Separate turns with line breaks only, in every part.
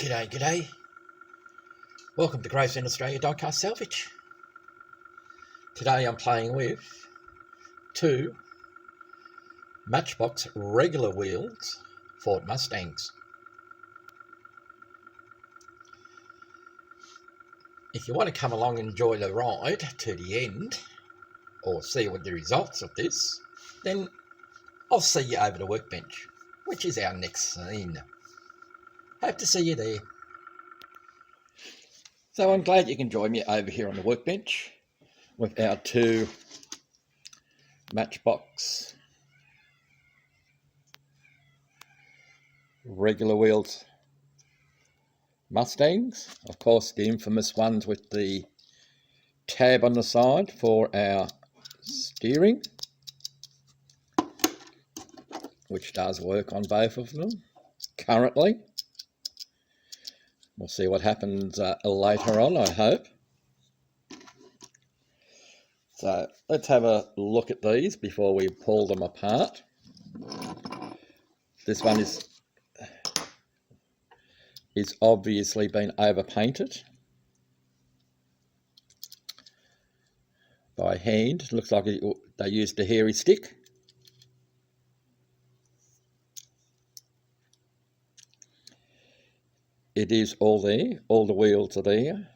G'day, g'day. Welcome to Gravesend Australia Diecast Salvage. Today I'm playing with two Matchbox regular wheels Ford Mustangs. If you want to come along and enjoy the ride to the end, or see what the results of this, then I'll see you over the workbench, which is our next scene. Hope to see you there. So I'm glad you can join me over here on the workbench with our two Matchbox regular wheels Mustangs. Of course, the infamous ones with the tab on the side for our steering, which does work on both of them currently. We'll see what happens later on, I hope. So let's have a look at these before we pull them apart. This one is obviously been overpainted by hand. Looks like they used a hairy stick. It is all there, all the wheels are there.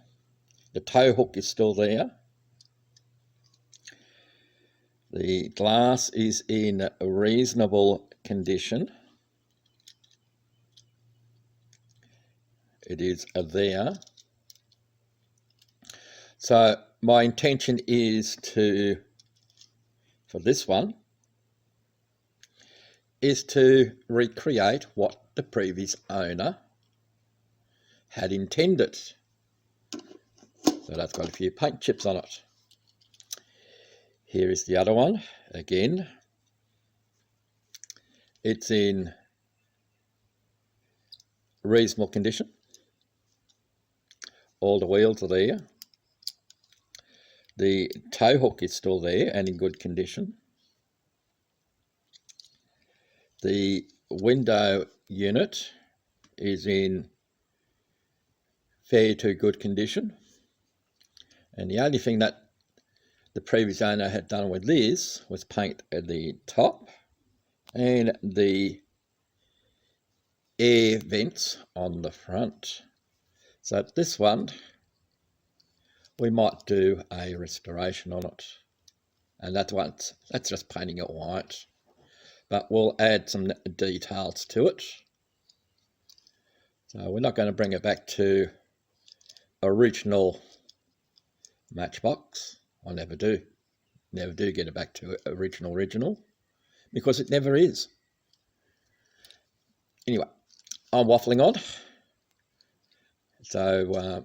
The tow hook is still there. The glass is in reasonable condition. It is there. So my intention is for this one, is to recreate what the previous owner had intended. So that's got a few paint chips on it. Here is the other one. Again, it's in reasonable condition. All the wheels are there. The tow hook is still there and in good condition. The window unit is in fair to good condition. And the only thing that the previous owner had done with this was paint at the top and the air vents on the front. So this one, we might do a restoration on it. And that's just painting it white. But we'll add some details to it. So we're not going to bring it back to original Matchbox. I never do get it back to original, because it never is. Anyway, I'm waffling on. So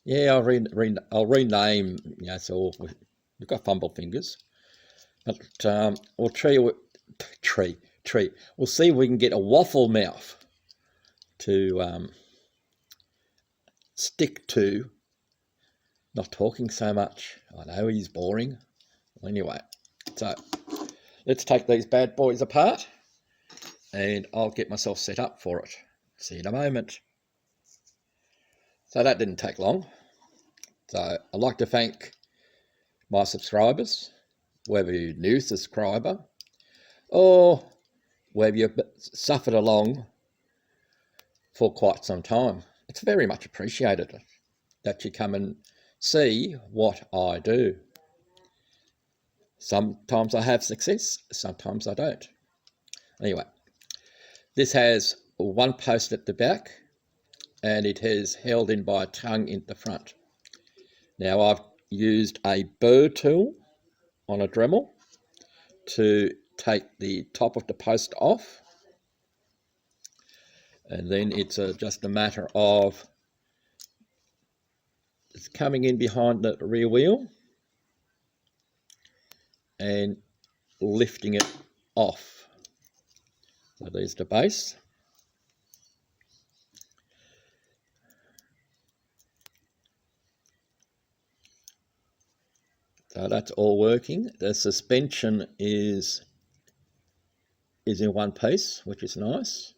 yeah, I'll rename. Yeah, so we've got fumble fingers, but we'll We'll see if we can get a waffle mouth to stick to. Not talking so much. I know he's boring. Well, anyway, so let's take these bad boys apart and I'll get myself set up for it. See you in a moment. So that didn't take long. So I'd like to thank my subscribers, whether you're a new subscriber or whether you've suffered along for quite some time. It's very much appreciated that you come and see what I do. Sometimes I have success, sometimes I don't. Anyway, this has one post at the back and it is held in by a tongue in the front. Now I've used a burr tool on a Dremel to take the top of the post off, and then it's just a matter of it's coming in behind the rear wheel and lifting it off. So there's the base. So that's all working. The suspension is in one piece, which is nice.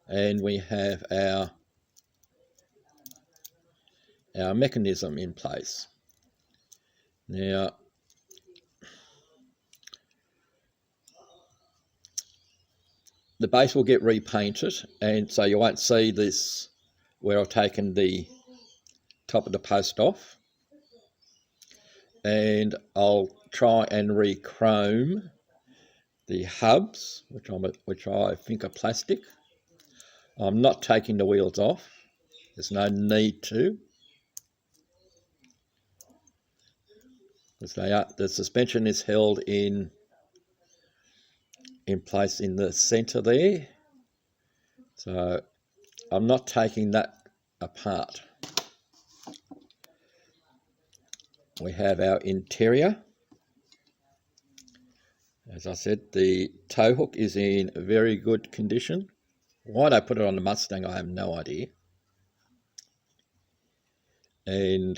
And we have our our mechanism in place. Now, the base will get repainted, and so you won't see this where I've taken the top of the post off. And I'll try and re-chrome the hubs, which I think are plastic. I'm not taking the wheels off. There's no need to, because the suspension is held in place in the center there. So I'm not taking that apart. We have our interior. As I said, the tow hook is in very good condition. Why they put it on the Mustang, I have no idea. And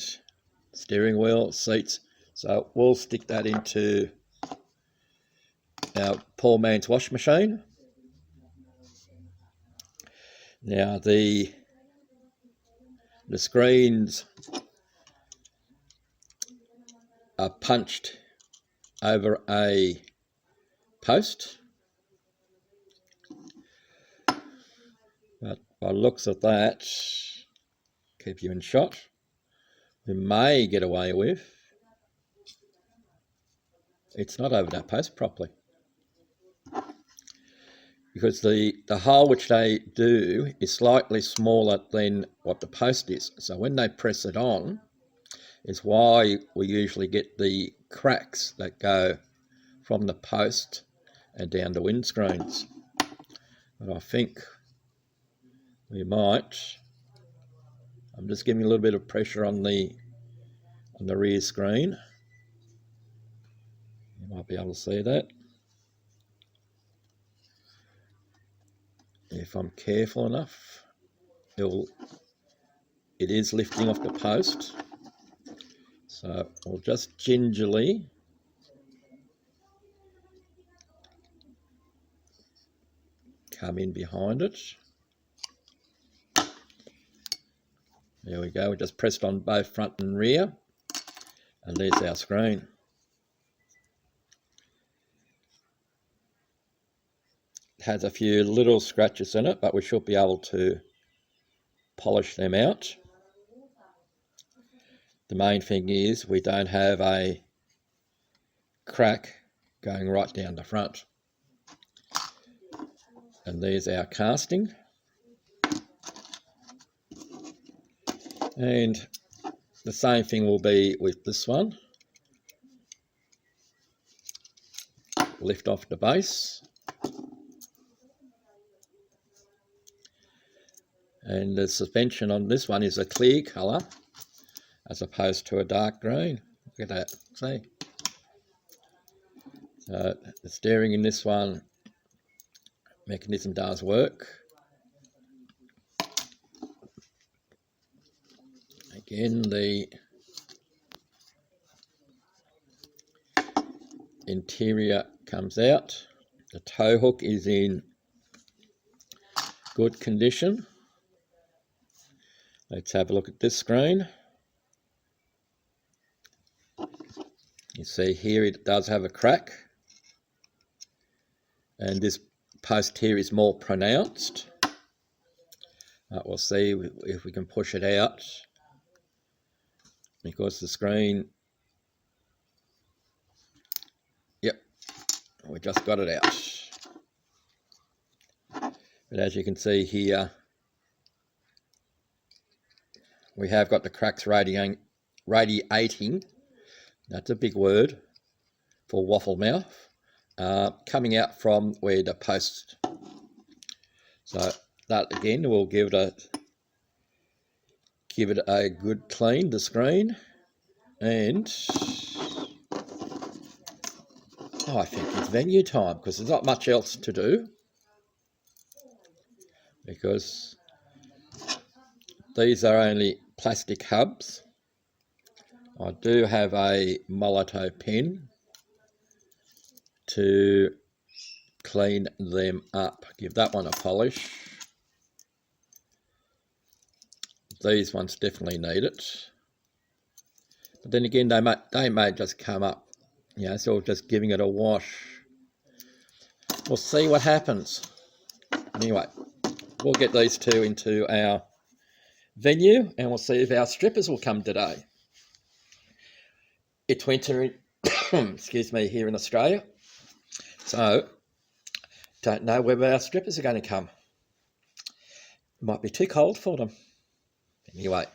steering wheel, seats. So we'll stick that into our poor man's wash machine. Now the screens are punched over a post, but by looks of that, keep you in shot, we may get away with it's not over that post properly, because the hole which they do is slightly smaller than what the post is. So when they press it on is why we usually get the cracks that go from the post and down the windscreens. But I think we might, I'm just giving a little bit of pressure on the rear screen. You might be able to see that. If I'm careful enough, it is lifting off the post. So we'll just gingerly come in behind it. There we go, we just pressed on both front and rear, and there's our screen. It has a few little scratches in it, but we should be able to polish them out. The main thing is we don't have a crack going right down the front. And there's our casting. And the same thing will be with this one. Lift off the base. And the suspension on this one is a clear colour as opposed to a dark green. Look at that, see? So the steering in this one mechanism does work. Again, the interior comes out. The tow hook is in good condition. Let's have a look at this screen. You see here it does have a crack, and this post here is more pronounced. We'll see if we can push it out, because the screen, yep, we just got it out. But as you can see here, we have got the cracks radiating, that's a big word for waffle mouth, coming out from where the post. So that again will give it a good clean, the screen, and I think it's venue time, because there's not much else to do, because these are only plastic hubs. I do have a Molotow pen to clean them up, give that one a polish. these ones definitely need it. But then again, they may just come up, you know, so just giving it a wash. We'll see what happens. Anyway, we'll get these two into our venue and we'll see if our strippers will come today. It's winter in, excuse me, here in Australia. So, don't know whether our strippers are going to come. Might be too cold for them. Anyway,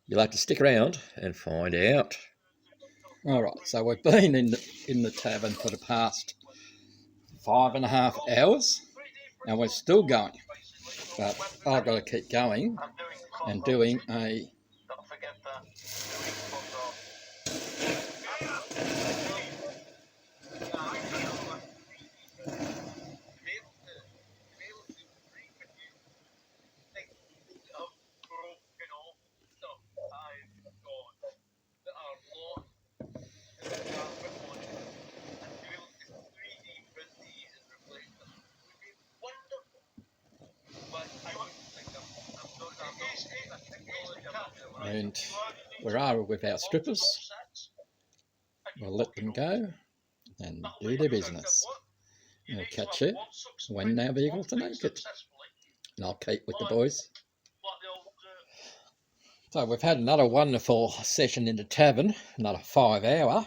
you'll have to stick around and find out. Alright, so we've been in the tavern for the past 5.5 hours and we're still going. But I've got to keep going and doing a and where are we with our strippers? We'll let them go and do their business. And we'll catch you when our vehicles are naked. And I'll keep with the boys. So we've had another wonderful session in the tavern, another 5 hour.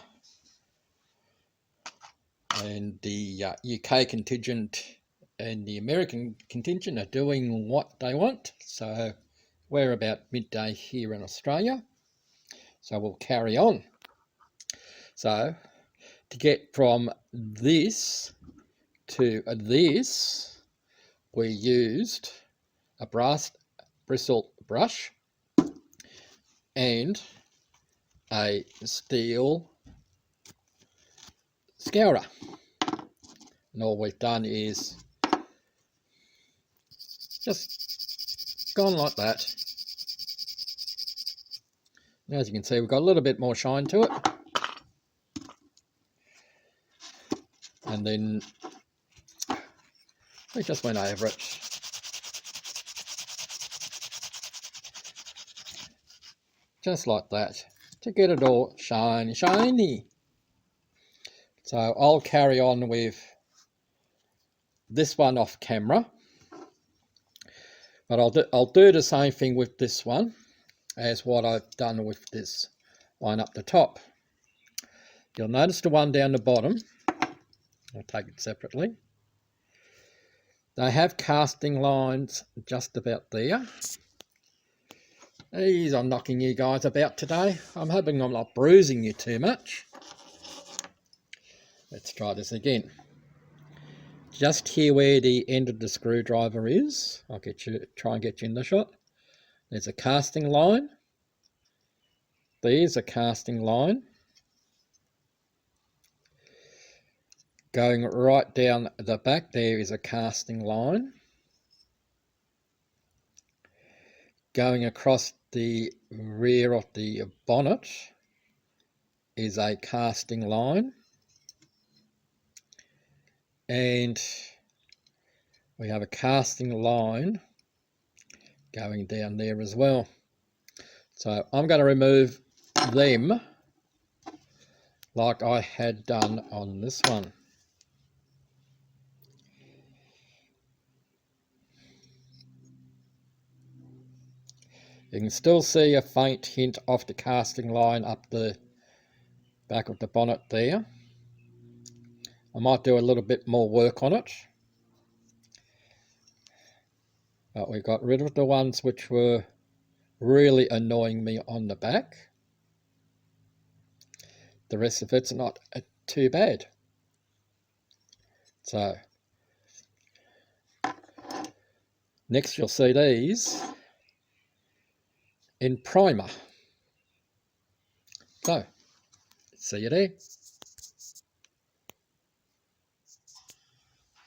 And the UK contingent and the American contingent are doing what they want. So we're about midday here in Australia. So we'll carry on. So to get from this to this, we used a brass bristle brush and a steel scourer. And all we've done is just gone like that. And as you can see, we've got a little bit more shine to it. And then we just went over it. Just like that, to get it all shiny. So I'll carry on with this one off camera, but I'll do the same thing with this one as what I've done with this one up the top. You'll notice the one down the bottom, I'll take it separately. They have casting lines just about there. Ease, I'm knocking you guys about today. I'm hoping I'm not bruising you too much. Let's try this again. Just here where the end of the screwdriver is, I'll try and get you in the shot. There's a casting line. There's a casting line. Going right down the back, there is a casting line. Going across the rear of the bonnet is a casting line. And we have a casting line going down there as well. So I'm going to remove them like I had done on this one. You can still see a faint hint of the casting line up the back of the bonnet there. I might do a little bit more work on it. But we got rid of the ones which were really annoying me on the back. The rest of it's not too bad. So, next you'll see these in primer. So, see you there.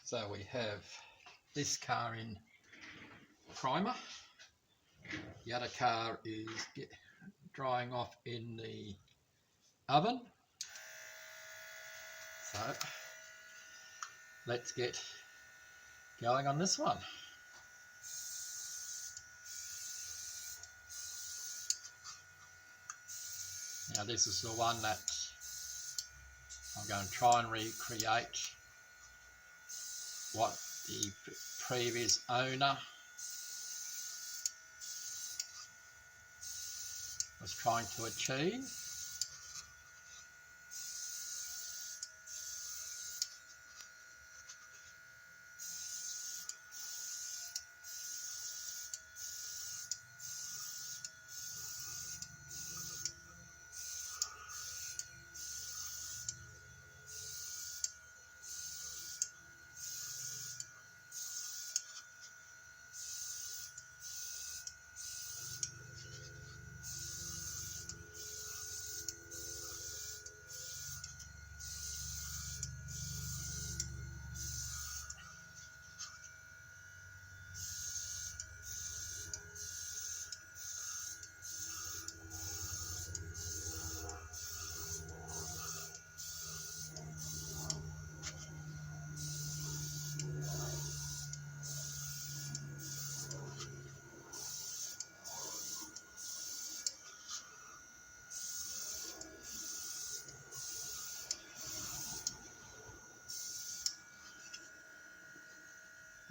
So we have this car in primer. The other car is drying off in the oven. So let's get going on this one. Now this is the one that I'm going to try and recreate what the previous owner was trying to achieve.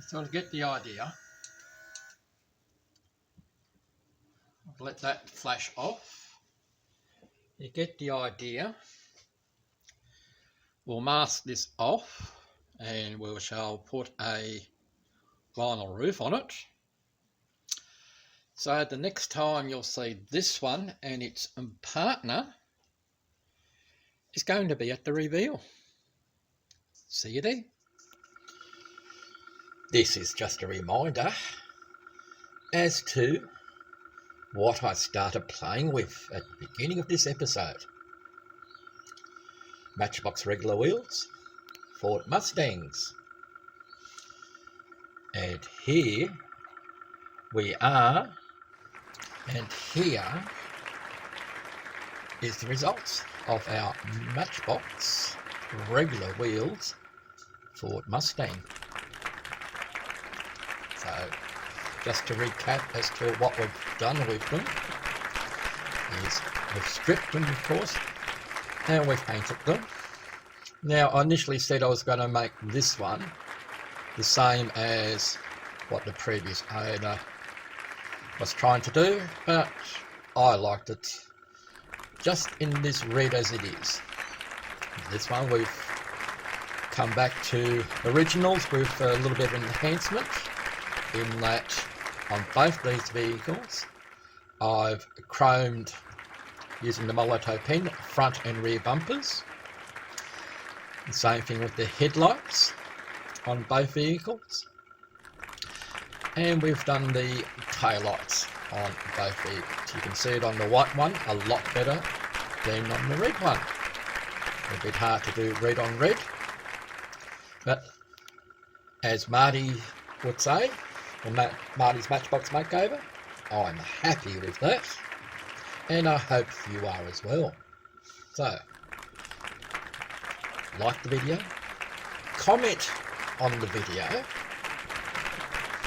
So to get the idea, I'll let that flash off. You get the idea. We'll mask this off and we shall put a vinyl roof on it. So the next time you'll see this one and its partner is going to be at the reveal. See you there. This is just a reminder as to what I started playing with at the beginning of this episode. Matchbox regular wheels, Ford Mustangs. And here we are, and here is the results of our Matchbox regular wheels Ford Mustang. So, just to recap as to what we've done with them, is we've stripped them, of course, and we've painted them. Now, I initially said I was going to make this one the same as what the previous owner was trying to do, but I liked it just in this red as it is. This one we've come back to originals with a little bit of enhancement, in that on both these vehicles I've chromed using the Molotov pen front and rear bumpers. The same thing with the headlights on both vehicles, and we've done the taillights on both vehicles. You can see it on the white one a lot better than on the red one. A bit hard to do red on red, but as Marty would say, or Marty's Matchbox Makeover, I'm happy with that, and I hope you are as well. So, like the video, comment on the video,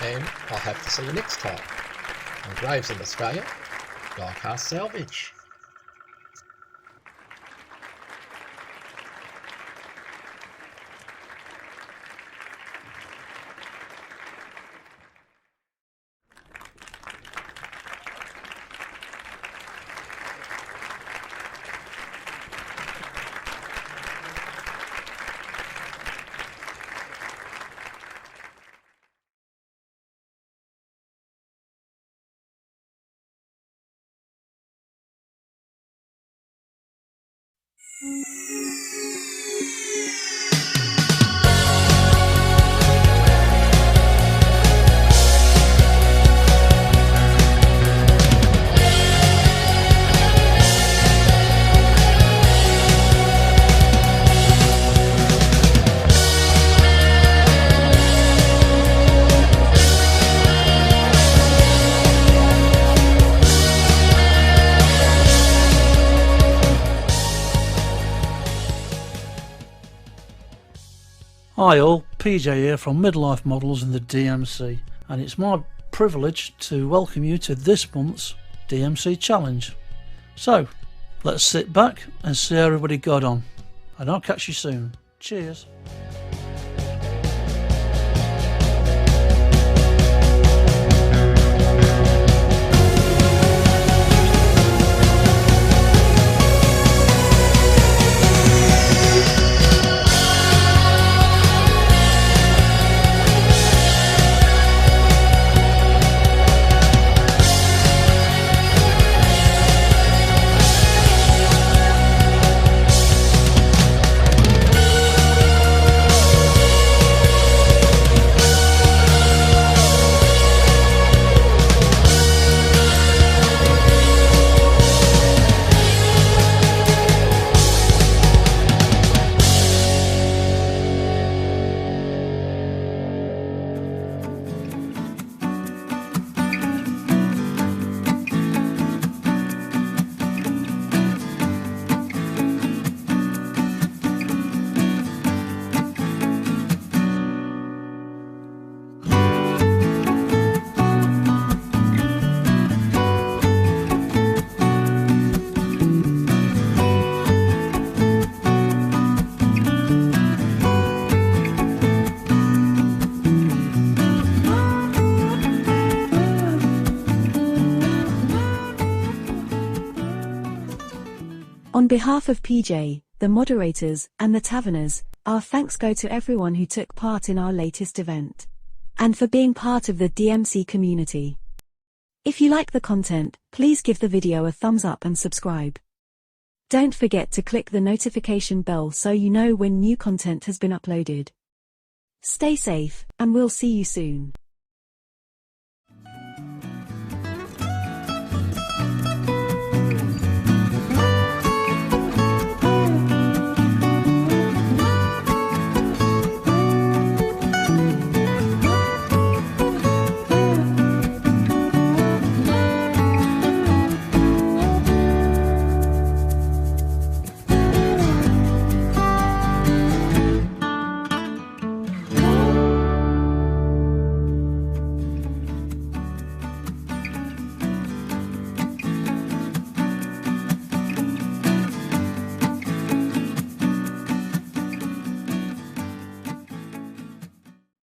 and I hope to see you next time on Graves in Australia, Diecast Salvage.
Hi all, PJ here from Midlife Models in the DMC, and it's my privilege to welcome you to this month's DMC Challenge. So, Let's sit back and see how everybody got on. And I'll catch you soon. Cheers.
On behalf of PJ, the moderators, and the Taverners, our thanks go to everyone who took part in our latest event. And for being part of the DMC community. If you like the content, please give the video a thumbs up and subscribe. Don't forget to click the notification bell so you know when new content has been uploaded. Stay safe, and we'll see you soon.